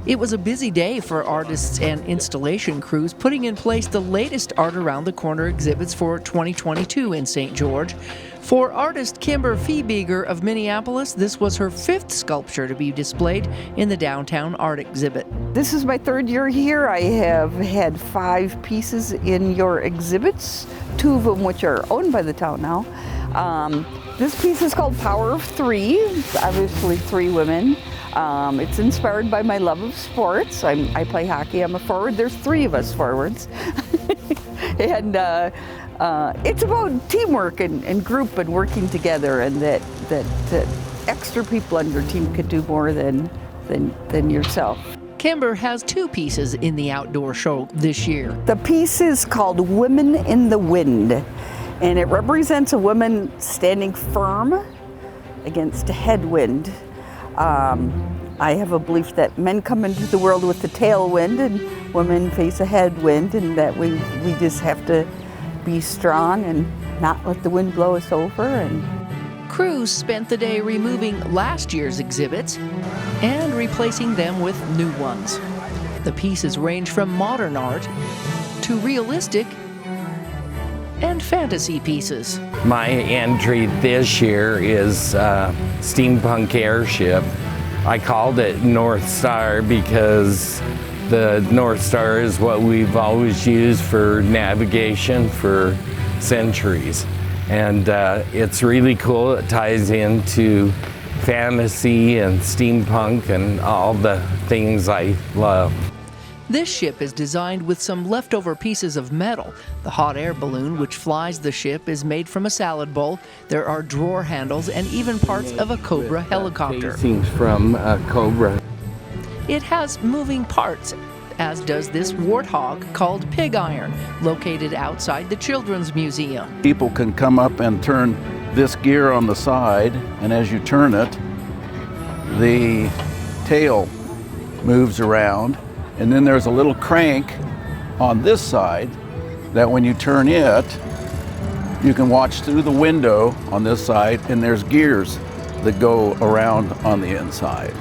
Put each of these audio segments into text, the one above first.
It was a busy day for artists and installation crews putting in place the latest Art Around the Corner exhibits for 2022 in St. George. For artist Kimber Fiebiger of Minneapolis, this was her 5th sculpture to be displayed in the downtown art exhibit. This is my 3rd year here. I have had 5 pieces in your exhibits, 2 of them which are owned by the town now. This piece is called Power of 3. It's obviously 3 women. It's inspired by my love of sports. I play hockey, I'm a forward. There's 3 of us forwards. And it's about teamwork and group and working together, and that extra people on your team could do more than yourself. Kimber has 2 pieces in the outdoor show this year. The piece is called Women in the Wind, and it represents a woman standing firm against a headwind. I have a belief that men come into the world with the tailwind and women face a headwind, and that we just have to be strong and not let the wind blow us over. And crews spent the day removing last year's exhibits and replacing them with new ones. The pieces range from modern art to realistic and fantasy pieces. My entry this year is Steampunk Airship. I called it North Star because the North Star is what we've always used for navigation for centuries. And it's really cool. It ties into fantasy and steampunk and all the things I love. This ship is designed with some leftover pieces of metal. The hot air balloon which flies the ship is made from a salad bowl. There are drawer handles and even parts of a Cobra helicopter. Casings from a Cobra. It has moving parts, as does this warthog called Pig Iron, located outside the Children's Museum. People can come up and turn this gear on the side, and as you turn it, the tail moves around. And then there's a little crank on this side that when you turn it, you can watch through the window on this side, and there's gears that go around on the inside.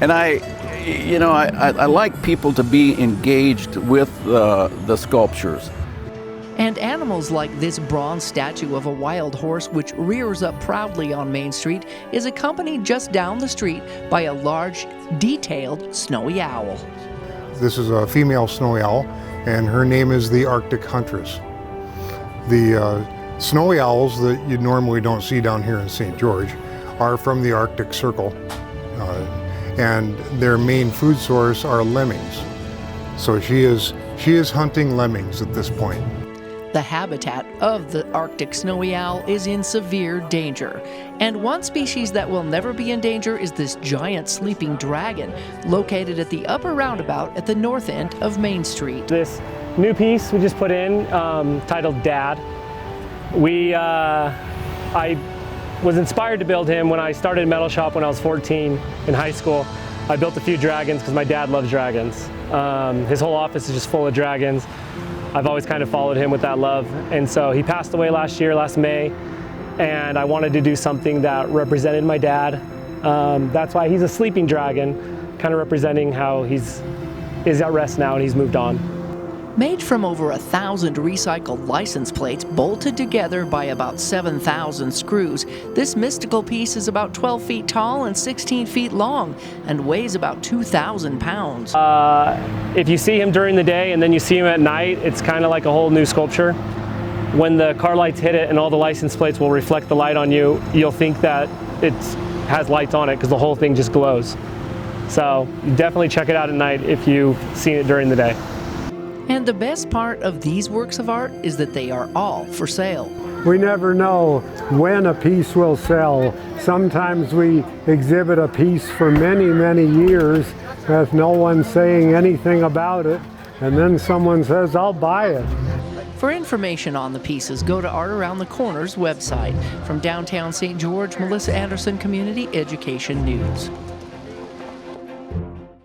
And I like people to be engaged with the sculptures. And animals like this bronze statue of a wild horse which rears up proudly on Main Street is accompanied just down the street by a large, detailed snowy owl. This is a female snowy owl, and her name is the Arctic Huntress. The snowy owls that you normally don't see down here in St. George are from the Arctic Circle, and their main food source are lemmings. So she is hunting lemmings at this point. The habitat of the Arctic snowy owl is in severe danger. And one species that will never be in danger is this giant sleeping dragon, located at the upper roundabout at the north end of Main Street. This new piece we just put in, titled Dad. I was inspired to build him when I started metal shop when I was 14 in high school. I built a few dragons because my dad loves dragons. His whole office is just full of dragons. I've always kind of followed him with that love. And so he passed away last May, and I wanted to do something that represented my dad. That's why he's a sleeping dragon, kind of representing how he's at rest now and he's moved on. Made from over 1,000 recycled license plates bolted together by about 7,000 screws, this mystical piece is about 12 feet tall and 16 feet long and weighs about 2,000 pounds. If you see him during the day and then you see him at night, it's kind of like a whole new sculpture. When the car lights hit it and all the license plates will reflect the light on you, you'll think that it has lights on it because the whole thing just glows. So definitely check it out at night if you've seen it during the day. And the best part of these works of art is that they are all for sale. We never know when a piece will sell. Sometimes we exhibit a piece for many, many years with no one saying anything about it, and then someone says, "I'll buy it." For information on the pieces, go to Art Around the Corner's website. From downtown St. George, Melissa Anderson, Community Education News.